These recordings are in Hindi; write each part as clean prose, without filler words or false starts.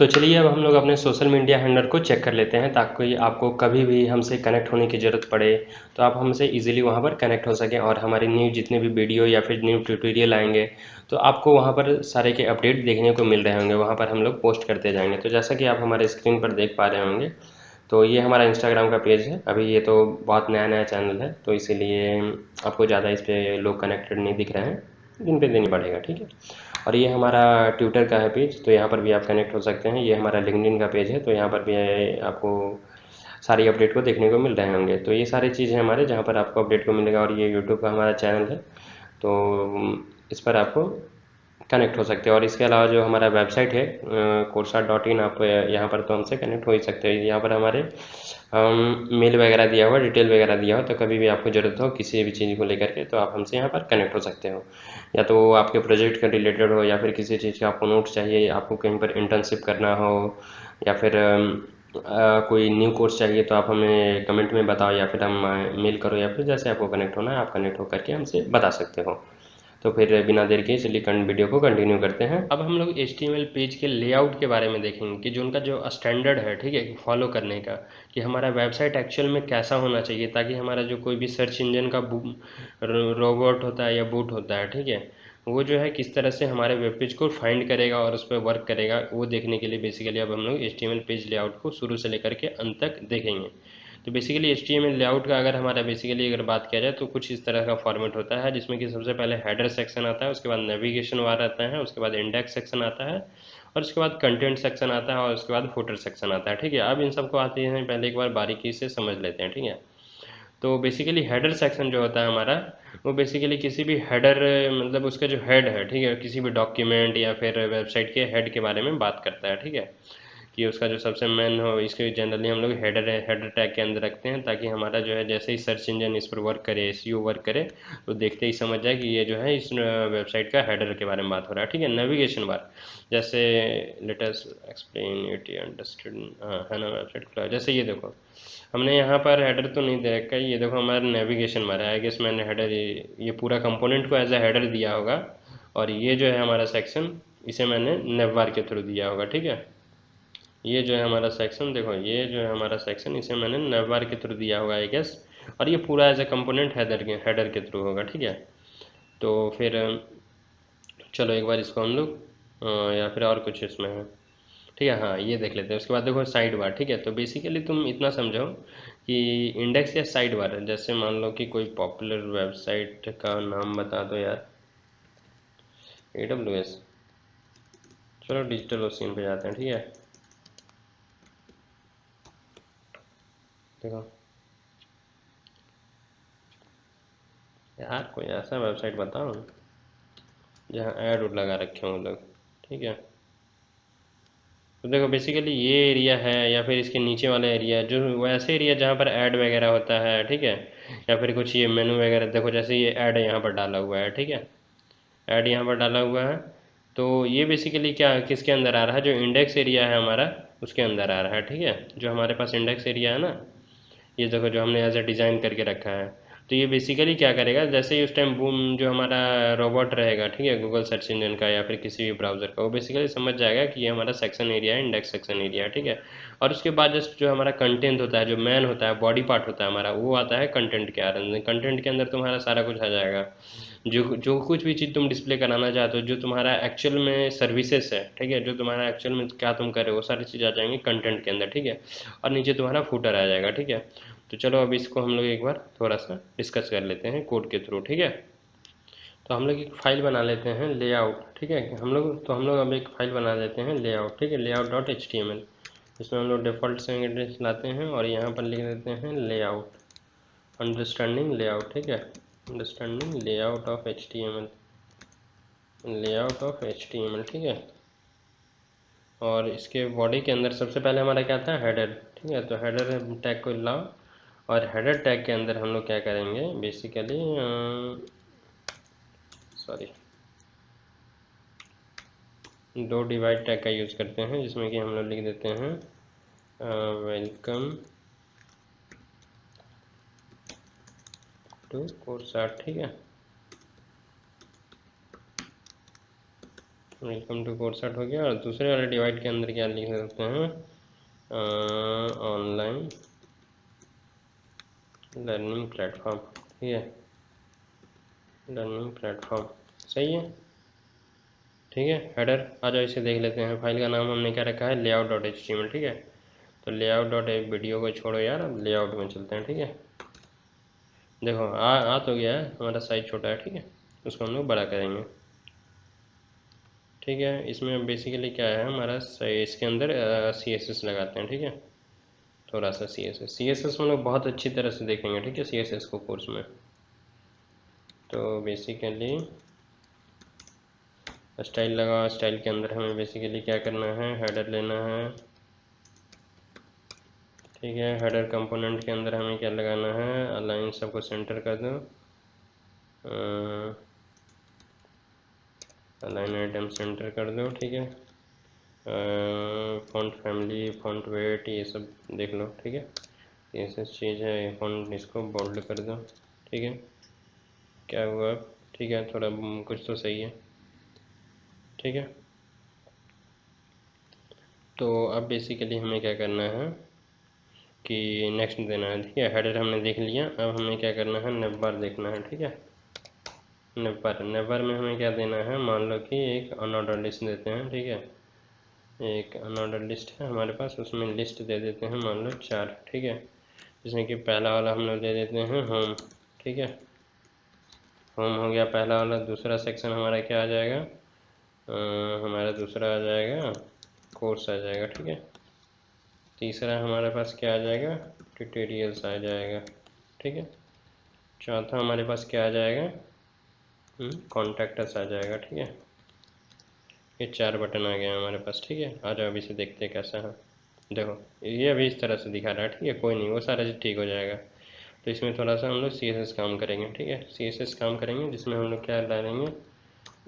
चलिए अब हम लोग अपने सोशल मीडिया हैंडल को चेक कर लेते हैं ताकि आपको कभी भी हमसे कनेक्ट होने की ज़रूरत पड़े तो आप हमसे इजीली वहाँ पर कनेक्ट हो सकें और हमारे न्यू जितने भी वीडियो या फिर न्यू ट्यूटोरियल आएंगे तो आपको वहाँ पर सारे के अपडेट देखने को मिल रहे होंगे, वहाँ पर हम लोग पोस्ट करते जाएंगे। तो जैसा कि आप हमारे स्क्रीन पर देख पा रहे होंगे तो ये हमारा इंस्टाग्राम का पेज है। अभी ये तो बहुत नया नया चैनल है तो इसीलिए आपको ज़्यादा इस पर लोग कनेक्टेड नहीं दिख रहे हैं, दिन पे दिन बढ़ेगा, ठीक है। और ये हमारा ट्विटर का है पेज, तो यहाँ पर भी आप कनेक्ट हो सकते हैं। ये हमारा लिंक्डइन का पेज है, तो यहाँ पर भी आपको सारी अपडेट को देखने को मिल रहे होंगे। तो ये सारी चीज़ें हमारे जहाँ पर आपको अपडेट को मिलेगा। और ये यूट्यूब का हमारा चैनल है तो इस पर आपको कनेक्ट हो सकते हैं। और इसके अलावा जो हमारा वेबसाइट है coursera.in, आप यहाँ पर तो हमसे कनेक्ट हो ही सकते हैं। यहाँ पर हमारे मेल वगैरह दिया हुआ, डिटेल वगैरह दिया हो, तो कभी भी आपको ज़रूरत हो किसी भी चीज़ को लेकर के तो आप हमसे यहाँ पर कनेक्ट हो सकते हो। या तो आपके प्रोजेक्ट का रिलेटेड हो या फिर किसी चीज़ का आपको नोट्स चाहिए, आपको कहीं पर इंटर्नशिप करना हो या फिर कोई न्यू कोर्स चाहिए तो आप हमें कमेंट में बताओ या फिर हम मेल करो या फिर जैसे आपको कनेक्ट होना है आप कनेक्ट होकर के हमसे बता सकते हो। तो फिर बिना देर के चलिए वीडियो को कंटिन्यू करते हैं। अब हम लोग HTML पेज के लेआउट के बारे में देखेंगे कि जो उनका जो स्टैंडर्ड है, ठीक है, फॉलो करने का, कि हमारा वेबसाइट एक्चुअल में कैसा होना चाहिए ताकि हमारा जो कोई भी सर्च इंजन का रोबोट होता है या बूट होता है, ठीक है, वो जो है किस तरह से हमारे वेब पेज को फाइंड करेगा और उस पर वर्क करेगा, वो देखने के लिए बेसिकली अब हम लोग HTML पेज लेआउट को शुरू से लेकर के अंत तक देखेंगे। तो बेसिकली HTML लेआउट का अगर हमारा बेसिकली अगर बात किया जाए तो कुछ इस तरह का फॉर्मेट होता है जिसमें कि सबसे पहले हेडर सेक्शन आता है, उसके बाद नेविगेशन बार आता है, उसके बाद इंडेक्स सेक्शन आता है और उसके बाद कंटेंट सेक्शन आता है और उसके बाद फुटर सेक्शन आता है, ठीक है। अब इन सबको आते हैं पहले एक बार बारीकी से समझ लेते हैं, ठीक है। तो बेसिकली हेडर सेक्शन जो होता है हमारा, वो बेसिकली किसी भी हेडर, मतलब उसका जो हेड है, ठीक है, किसी भी डॉक्यूमेंट या फिर वेबसाइट के हेड के बारे में बात करता है, ठीक है, कि उसका जो सबसे मेन हो, इसके जनरली हम लोग हेडर टैग के अंदर रखते हैं ताकि हमारा जो है जैसे ही सर्च इंजन इस पर वर्क करे, SEO वर्क करे, तो देखते ही समझ जाए कि ये जो है इस वेबसाइट का हेडर के बारे में बात हो रहा है, ठीक है। नेविगेशन बार, जैसे let us explain it you understood, है ना, वेबसाइट खुला है। जैसे ये देखो हमने यहाँ पर हेडर तो नहीं दे रखा है, ये देखो हमारा नेविगेशन बार है। आई गेस मैंने हेडर ये पूरा कंपोनेंट को एज ए हेडर दिया होगा और ये जो है हमारा सेक्शन, इसे मैंने नेवबार के थ्रू दिया होगा, ठीक है। ये जो है हमारा सेक्शन, देखो ये जो है हमारा सेक्शन, इसे मैंने नवबार के थ्रू दिया होगा आई गेस, और ये पूरा एज ए कंपोनेंट हेडर के थ्रू होगा, ठीक है। तो फिर चलो एक बार इसको हम लोग या फिर और कुछ इसमें है, ठीक है, हाँ ये देख लेते हैं। उसके बाद देखो साइड बार, ठीक है। तो बेसिकली तुम इतना समझो कि इंडेक्स या साइड बार, जैसे मान लो कि कोई पॉपुलर वेबसाइट का नाम बता दो यार, AWS, चलो डिजिटल ओशियन पे जाते हैं, ठीक है। देखो यार कोई ऐसा वेबसाइट बताओ जहाँ ऐड उड लगा रखे हों लोग, ठीक है। तो देखो बेसिकली ये एरिया है या फिर इसके नीचे वाला एरिया, जो वैसे एरिया जहाँ पर ऐड वगैरह होता है, ठीक है, या फिर कुछ ये मेनू वगैरह, देखो जैसे ये ऐड यहाँ पर डाला हुआ है, ठीक है, ऐड यहाँ पर डाला हुआ है। तो ये बेसिकली क्या किसके अंदर आ रहा है, जो इंडेक्स एरिया है हमारा उसके अंदर आ रहा है, ठीक है। जो हमारे पास इंडेक्स एरिया है ना, ये देखो जो हमने एज ए डिज़ाइन करके रखा है। तो ये बेसिकली क्या करेगा, जैसे ही उस टाइम बूम जो हमारा रोबोट रहेगा, ठीक है, गूगल सर्च इंजन का या फिर किसी भी ब्राउज़र का, वो बेसिकली समझ जाएगा कि ये हमारा सेक्शन एरिया है, इंडेक्स सेक्शन एरिया है, ठीक है। और उसके बाद जस्ट जो हमारा कंटेंट होता है, जो मैन होता है, बॉडी पार्ट होता है हमारा, वो आता है कंटेंट के अंदर। कंटेंट के अंदर तुम्हारा सारा कुछ आ जाएगा, जो जो कुछ भी चीज़ तुम डिस्प्ले कराना चाहते हो, जो तुम्हारा एक्चुअल में सर्विसेज है, ठीक है, जो तुम्हारा एक्चुअल में क्या तुम कर रहे हो, वो सारी चीज़ आ जाएंगी कंटेंट के अंदर, ठीक है। और नीचे तुम्हारा फूटर आ जाएगा, ठीक है। तो चलो अब इसको हम लोग एक बार थोड़ा सा डिस्कस कर लेते हैं कोड के थ्रू, ठीक है। तो हम लोग एक फ़ाइल बना लेते हैं लेआउट, ठीक है। हम लोग अब एक फ़ाइल बना लेते हैं लेआउट, ठीक है, layout.html। इसमें हम लोग डिफ़ॉल्ट से एड्रेस लाते हैं और यहाँ पर लिख देते हैं लेआउट, अंडरस्टैंडिंग लेआउट, ठीक है, understanding layout of HTML, layout of HTML, ठीक है। और इसके बॉडी के अंदर सबसे पहले हमारा क्या था, हेडर, ठीक है। तो हेडर टैग को लाओ और हेडर टैग के अंदर हम लोग क्या करेंगे बेसिकली, सॉरी, दो डिवाइड टैग का यूज़ करते हैं जिसमें कि हम लोग लिख देते हैं वेलकम टू कोर्स आर्ट, ठीक है। वेलकम टू कोर्सेट हो गया। और दूसरे वाले डिवाइड के अंदर क्या लिख सकते हैं, ऑनलाइन लर्निंग प्लेटफॉर्म। ठीक है, लर्निंग प्लेटफॉर्म सही है। ठीक है, हेडर आ जाओ इसे देख लेते हैं। फाइल का नाम हमने क्या रखा है, लेआउट डॉट HTML। ठीक है, तो लेआउट डॉट वीडियो को छोड़ो यार, अब लेआउट में चलते हैं। ठीक है, देखो आ तो गया है, हमारा साइज छोटा है। ठीक है, उसको हम लोग बड़ा करेंगे। ठीक है, इसमें बेसिकली क्या है हमारा, इसके अंदर CSS लगाते हैं। ठीक है, थोड़ा सा CSS हम लोग बहुत अच्छी तरह से देखेंगे। ठीक है, CSS को कोर्स में। तो बेसिकली स्टाइल लगा, स्टाइल के अंदर हमें बेसिकली क्या करना है, हेडर लेना है। ठीक है, हेडर कंपोनेंट के अंदर हमें क्या लगाना है, अलाइन सबको सेंटर कर दो, अलाइन आइटम सेंटर कर दो। ठीक है, फॉन्ट फैमिली, फॉन्ट वेट, ये सब देख लो। ठीक है, ये सब चीज़ है। फॉन्ट इसको बोल्ड कर दो। ठीक है, क्या हुआ, ठीक है, थोड़ा कुछ तो सही है। ठीक है, तो अब बेसिकली हमें क्या करना है कि नेक्स्ट देना है। ठीक है, हेडर हमने देख लिया, अब हमें क्या करना है, नेवर देखना है। ठीक है, नेवर में हमें क्या देना है, मान लो कि एक अनऑर्डर लिस्ट देते हैं। ठीक है, एक अनऑर्डर लिस्ट है हमारे पास, उसमें लिस्ट दे देते हैं मान लो 4। ठीक है, जिसमें कि पहला वाला हम लोग दे देते हैं होम। ठीक है, होम हो गया पहला वाला। दूसरा सेक्शन हमारा क्या आ जाएगा, हमारा दूसरा आ जाएगा कोर्स आ जाएगा। ठीक है, तीसरा हमारे पास क्या आ जाएगा, ट्यूटोरियल्स आ जाएगा। ठीक है, चौथा हमारे पास क्या आ जाएगा, कॉन्टैक्ट अस आ जाएगा। ठीक है, ये 4 बटन आ गए हमारे पास। ठीक है, आ जाओ अभी से देखते हैं कैसा है। देखो ये अभी इस तरह से दिखा रहा है। ठीक है, कोई नहीं, वो सारा चीज़ ठीक हो जाएगा। तो इसमें थोड़ा सा हम लोग CSS काम करेंगे। ठीक है, CSS काम करेंगे, जिसमें हम लोग क्या डालेंगे,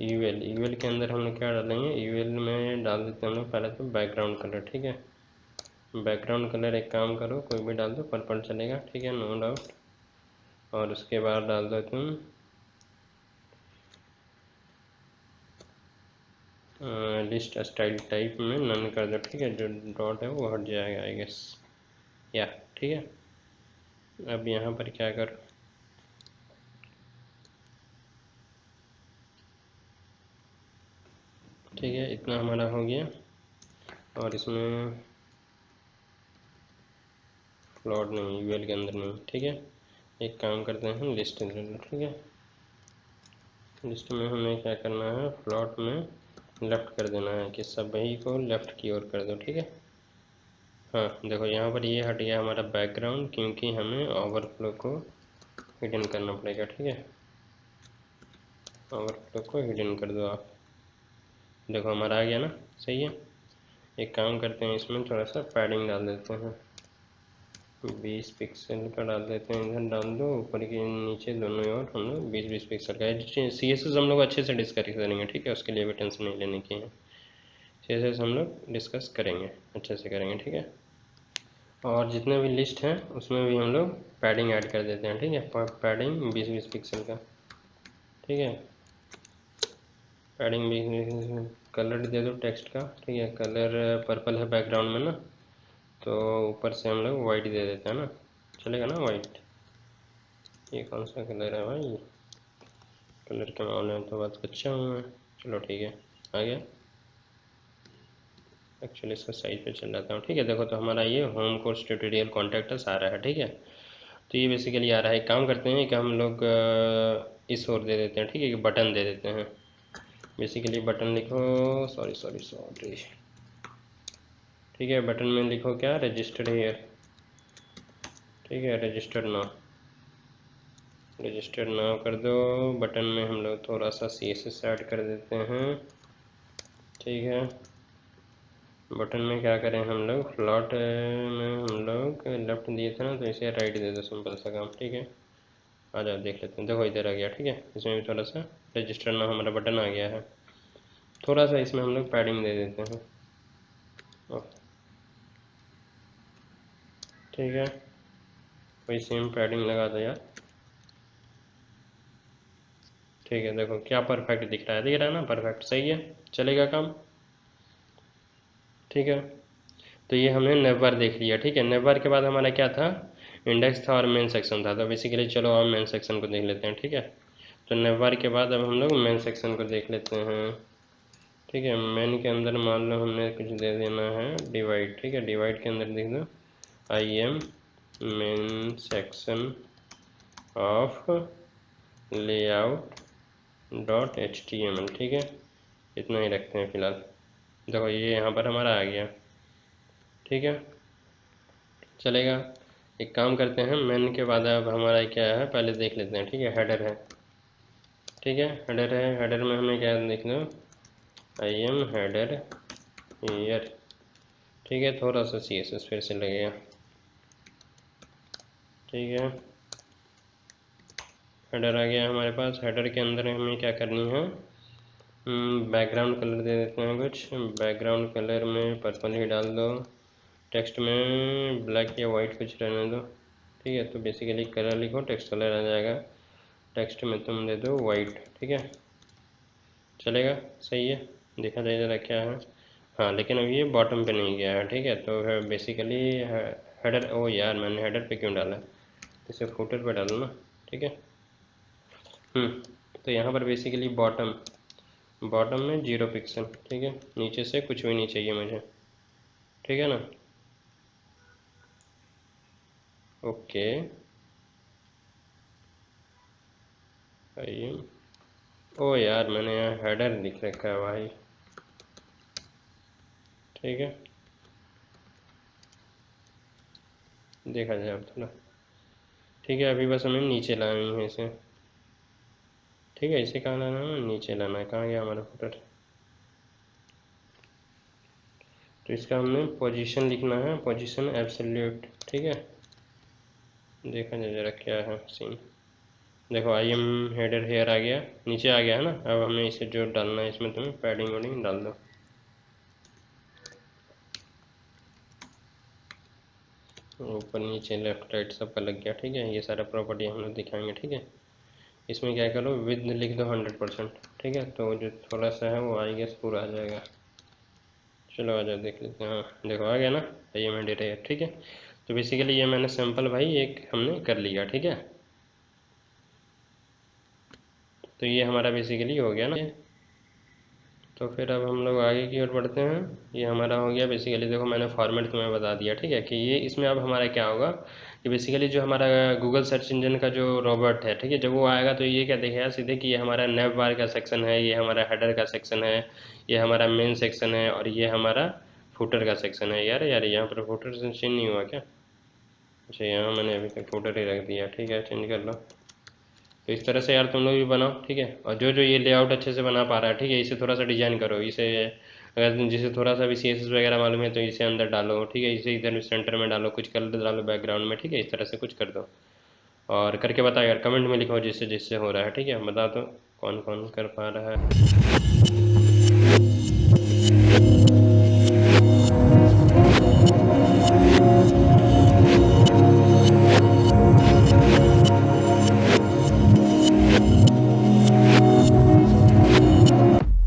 यूएल के अंदर हम लोग क्या डालेंगे, यूएल में डाल देते हैं हम लोग पहले तो बैकग्राउंड कलर। ठीक है, बैकग्राउंड कलर एक काम करो, कोई भी डाल दो, पर्पल चलेगा। ठीक है, नो डाउट। और उसके बाद डाल दो तुम लिस्ट स्टाइल टाइप में नन कर दो। ठीक है, जो डॉट है वो हट जाएगा आई गेस, या ठीक है। अब यहाँ पर क्या कर, ठीक है, इतना हमारा हो गया। और इसमें फ्लोट नहीं, यूएल के अंदर नहीं। ठीक है, एक काम करते हैं, लिस्ट ले लो। ठीक है, लिस्ट में हमें क्या करना है, फ्लोट में लेफ़्ट कर देना है कि सभी को लेफ़्ट की ओर कर दो। ठीक है, हाँ देखो यहाँ पर ये हट गया हमारा बैकग्राउंड, क्योंकि हमें ओवरफ्लो को हिडन करना पड़ेगा। ठीक है, ओवरफ्लो को हिडन कर दो आप। देखो हमारा आ गया ना, सही है। एक काम करते हैं, इसमें थोड़ा सा पैडिंग डाल देते हैं, 20 पिक्सल का डाल देते हैं। इधर डाल दो, ऊपर के नीचे दोनों ओर हम लोग 20-20 पिक्सल का। CSS हम लोग अच्छे से डिस्कस करेंगे। ठीक है, उसके लिए भी टेंशन नहीं लेने की है। CSS हम लोग डिस्कस करेंगे, अच्छे से करेंगे। ठीक है, और जितने भी लिस्ट हैं उसमें भी हम लोग पैडिंग ऐड कर देते हैं। ठीक है, पैडिंग 20-20 पिक्सल का। ठीक है, पैडिंग 20-20। कलर दे दो टेक्स्ट का। ठीक है, कलर पर्पल है बैकग्राउंड में ना, तो ऊपर से हम लोग वाइट दे देते हैं ना, चलेगा ना वाइट। ये कौन सा कलर है भाई, कलर के मामले में तो बहुत अच्छा हूँ मैं। चलो ठीक है, आ गया। एक्चुअली इसका साइज पे चल जाता हूँ। ठीक है, देखो तो हमारा ये होम कोर्स ट्यूटोरियल कॉन्टैक्ट्स आ रहा है। ठीक है, तो ये बेसिकली आ रहा है। एक काम करते हैं कि हम लोग इस ओर दे देते हैं। ठीक है, कि बटन दे देते हैं। बेसिकली बटन लिखो, सॉरी सॉरी सॉरी, ठीक है, बटन में लिखो क्या, रजिस्टर्ड हेयर। ठीक है, रजिस्टर्ड नाउ, रजिस्टर्ड नाउ कर दो। बटन में हम लोग थोड़ा सा CSS ऐड कर देते हैं। ठीक है, बटन में क्या करें हम लोग, फ्लॉट में हम लोग लेफ्ट दिए थे ना, तो इसे राइट दे दो, सिंपल सा काम। ठीक है, आ जाओ देख लेते हैं। देखो इधर आ गया। ठीक है, इसमें भी थोड़ा सा रजिस्टर नाउ हमारा बटन आ गया है। थोड़ा सा इसमें हम लोग पैडिंग दे देते हैं। ठीक है, वही सेम पैडिंग लगा दो यार। ठीक है, देखो क्या परफेक्ट दिख रहा है ना, परफेक्ट सही है, चलेगा काम। ठीक है, तो ये हमने नेवर देख लिया। ठीक है, नेवर के बाद हमारा क्या था, इंडेक्स था और मेन सेक्शन था। तो बेसिकली चलो हम मेन सेक्शन को देख लेते हैं। ठीक है, तो नेवर के बाद अब हम लोग मेन सेक्शन को देख लेते हैं। ठीक है, मेन के अंदर मान लो हमने कुछ दे देना है डिवाइड। ठीक है, डिवाइड के अंदर देख दो I am main section of layout dot H T M L. ठीक है, इतना ही रखते हैं फिलहाल। देखो ये यहाँ पर हमारा आ गया। ठीक है, चलेगा। एक काम करते हैं, मेन के बाद अब हमारा क्या है पहले देख लेते हैं। ठीक है, हेडर है। ठीक है, हेडर है। हेडर में हमें क्या देख लो, आई एम हेडर ईयर। ठीक है, थोड़ा सा सी एस एस फिर से लगेगा। ठीक है, हेडर आ गया हमारे पास। हेडर के अंदर हमें क्या करनी है, बैकग्राउंड कलर दे देते हैं कुछ। बैकग्राउंड कलर में पर्पल ही डाल दो। टेक्स्ट में ब्लैक या वाइट कुछ रहने दो। ठीक है, तो बेसिकली कलर लिखो, टेक्स्ट कलर आ जाएगा। टेक्स्ट में तुम दे दो वाइट। ठीक है, चलेगा, सही है। देखा जाए ज़रा क्या है। हाँ, लेकिन अब ये बॉटम पे नहीं गया है। ठीक है, तो बेसिकली हेडर, ओ यार मैंने हेडर पे क्यों डाला, इसे फुटर पे डालो ना। ठीक है, तो यहाँ पर बेसिकली बॉटम, बॉटम में 0 पिक्सल। ठीक है, नीचे से कुछ भी नहीं चाहिए मुझे। ठीक है ना, ओके। आइए, ओ यार मैंने यहाँ हेडर लिख रखा है भाई। ठीक है, देखा जाए अब थोड़ा। ठीक है, अभी बस हमें नीचे लानी है इसे। ठीक है, इसे कहाँ लाना है, नीचे लाना है। कहाँ गया हमारा फुटर, तो इसका हमने पोजीशन लिखना है, पोजीशन एब्सोल्यूट। ठीक है, देखा जाए जरा क्या है सीन। देखो आई एम हेडर हेयर आ गया, नीचे आ गया है ना। अब हमें इसे जो डालना है इसमें तुम्हें पैडिंग वैडिंग डाल दो। ऊपर नीचे लेफ्ट राइट सब का लग गया। ठीक है, ये सारा प्रॉपर्टी हम लोग दिखाएंगे। ठीक है, इसमें क्या करो, विद लिख दो 100%। ठीक है, तो जो थोड़ा सा है वो आई गेस पूरा आ जाएगा। चलो आ जाओ देख लेते हैं। हाँ देखो आ गया ना, ये मैं डेटा है। ठीक है, तो बेसिकली ये मैंने सैंपल भाई एक हमने कर लिया। ठीक है, तो ये हमारा बेसिकली हो गया ना। तो फिर अब हम लोग आगे की ओर बढ़ते हैं। ये हमारा हो गया बेसिकली। देखो मैंने फॉर्मेट तुम्हें बता दिया। ठीक है, कि ये इसमें अब हमारा क्या होगा कि बेसिकली जो हमारा गूगल सर्च इंजन का जो रोबोट है, ठीक है, जब वो आएगा तो ये क्या देखेगा सीधे कि ये हमारा नेव बार का सेक्शन है, ये हमारा हेडर का सेक्शन है, ये हमारा मेन सेक्शन है और ये हमारा फुटर का सेक्शन है। यार यार यहाँ पर फुटर से चेंज नहीं हुआ क्या? अच्छा, यहाँ मैंने अभी तक फुटर ही रख दिया। ठीक है, चेंज कर लो। तो इस तरह से यार तुम लोग भी बनाओ। ठीक है, और जो जो ये लेआउट अच्छे से बना पा रहा है, ठीक है, इसे थोड़ा सा डिजाइन करो। इसे अगर जिसे थोड़ा सा भी सी एस एस वगैरह मालूम है तो इसे अंदर डालो। ठीक है, इसे इधर सेंटर में डालो, कुछ कलर डालो बैकग्राउंड में। ठीक है, इस तरह से कुछ कर दो और करके बताओ यार, कमेंट में लिखो जिससे जिससे हो रहा है। ठीक है, बता दो कौन कौन कर पा रहा है।